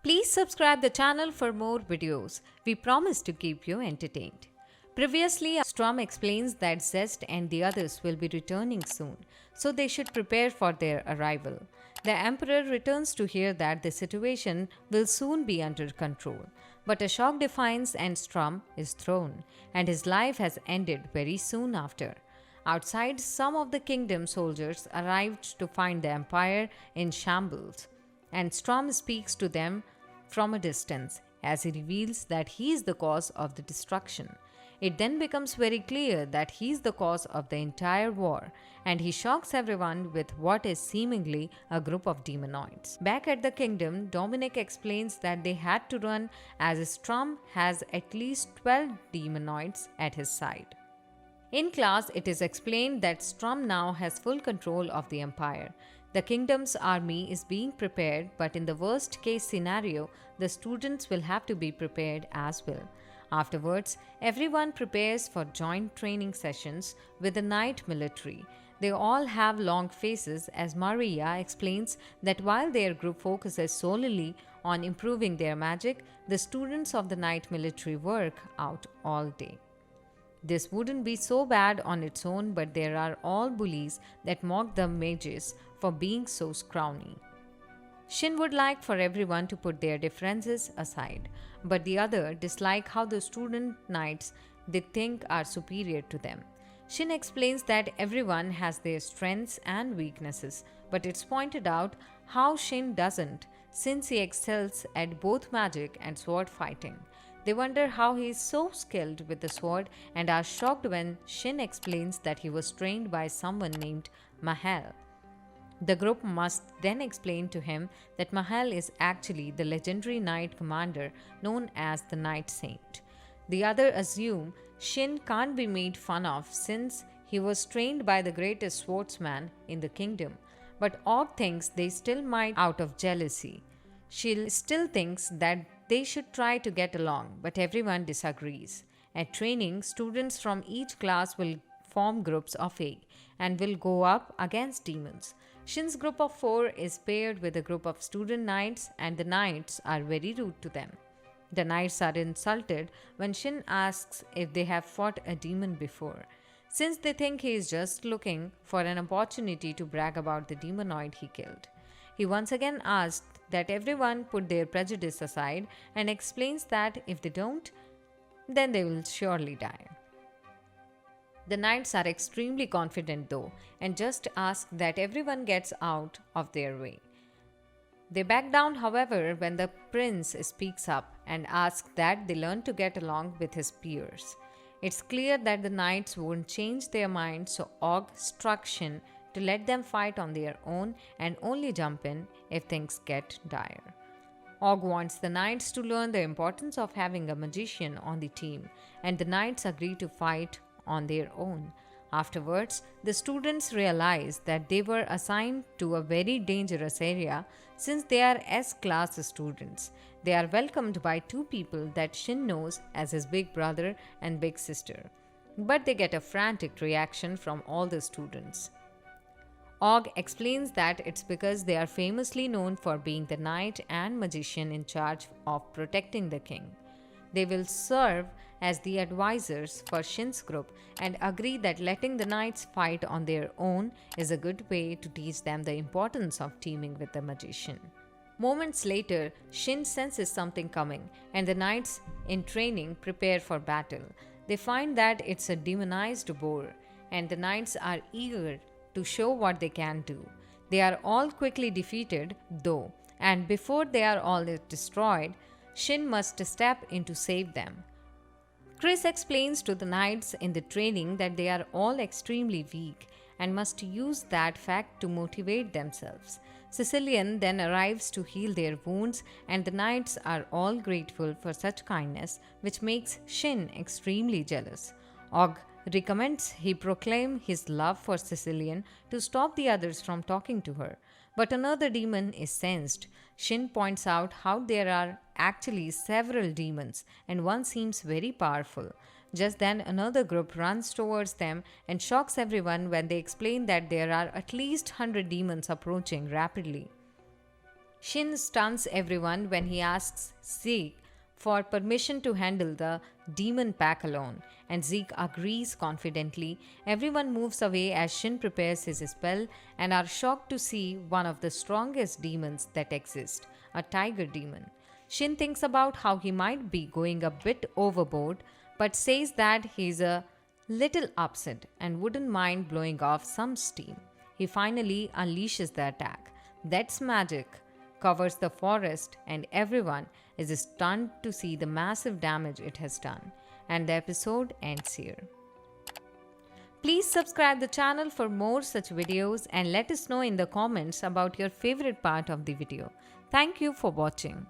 Please subscribe the channel for more videos. We promise to keep you entertained. Previously, Strom explains that Zest and the others will be returning soon, so they should prepare for their arrival. The Emperor returns to hear that the situation will soon be under control, but a shock defines and Strom is thrown, and his life has ended very soon after. Outside, some of the kingdom soldiers arrived to find the empire in shambles, and Strom speaks to them from a distance as he reveals that he is the cause of the destruction. It then becomes very clear that he is the cause of the entire war, and he shocks everyone with what is seemingly a group of demonoids. Back at the kingdom, Dominic explains that they had to run as Strom has at least 12 demonoids at his side. In class, it is explained that Strom now has full control of the empire. The kingdom's army is being prepared, but in the worst case scenario, the students will have to be prepared as well. Afterwards, everyone prepares for joint training sessions with the night military. They all have long faces as Maria explains that while their group focuses solely on improving their magic, the students of the night military work out all day. This wouldn't be so bad on its own, but there are all bullies that mock the mages for being so scrawny. Shin would like for everyone to put their differences aside, but the other dislike how the student knights they think are superior to them. Shin explains that everyone has their strengths and weaknesses, but it's pointed out how Shin doesn't, since he excels at both magic and sword fighting. They wonder how he is so skilled with the sword and are shocked when Shin explains that he was trained by someone named Mahal. The group must then explain to him that Mahal is actually the legendary knight commander known as the Night Saint. The other assume Shin can't be made fun of since he was trained by the greatest swordsman in the kingdom, but Og thinks they still might out of jealousy. She still thinks that they should try to get along, but everyone disagrees. At training, students from each class will form groups of 8 and will go up against demons. Shin's group of 4 is paired with a group of student knights, and the knights are very rude to them. The knights are insulted when Shin asks if they have fought a demon before, since they think he is just looking for an opportunity to brag about the demonoid he killed. He once again asks that everyone put their prejudice aside and explains that if they don't, then they will surely die. The knights are extremely confident though and just ask that everyone gets out of their way. They back down, however, when the prince speaks up and asks that they learn to get along with his peers. It's clear that the knights won't change their minds, so Og struck Shin to let them fight on their own and only jump in if things get dire. Og wants the knights to learn the importance of having a magician on the team, and the knights agree to fight on their own. Afterwards, the students realize that they were assigned to a very dangerous area since they are S-class students. They are welcomed by 2 people that Shin knows as his big brother and big sister, but they get a frantic reaction from all the students. Og explains that it's because they are famously known for being the knight and magician in charge of protecting the king. They will serve as the advisors for Shin's group and agree that letting the knights fight on their own is a good way to teach them the importance of teaming with the magician. Moments later, Shin senses something coming, and the knights in training prepare for battle. They find that it's a demonized boar, and the knights are eager to show what they can do. They are all quickly defeated, though, and before they are all destroyed, Shin must step in to save them. Chris explains to the knights in the training that they are all extremely weak and must use that fact to motivate themselves. Sicilian then arrives to heal their wounds, and the knights are all grateful for such kindness, which makes Shin extremely jealous. Og recommends he proclaim his love for Sicilian to stop the others from talking to her. But another demon is sensed. Shin points out how there are actually several demons and one seems very powerful. Just then another group runs towards them and shocks everyone when they explain that there are at least 100 demons approaching rapidly. Shin stuns everyone when he asks Zeke for permission to handle the demon pack alone, and Zeke agrees confidently. Everyone moves away as Shin prepares his spell and are shocked to see one of the strongest demons that exist, a tiger demon. Shin thinks about how he might be going a bit overboard, but says that he's a little upset and wouldn't mind blowing off some steam. He finally unleashes the attack. That's magic covers the forest, and everyone is stunned to see the massive damage it has done. And the episode ends here. Please subscribe the channel for more such videos and let us know in the comments about your favorite part of the video. Thank you for watching.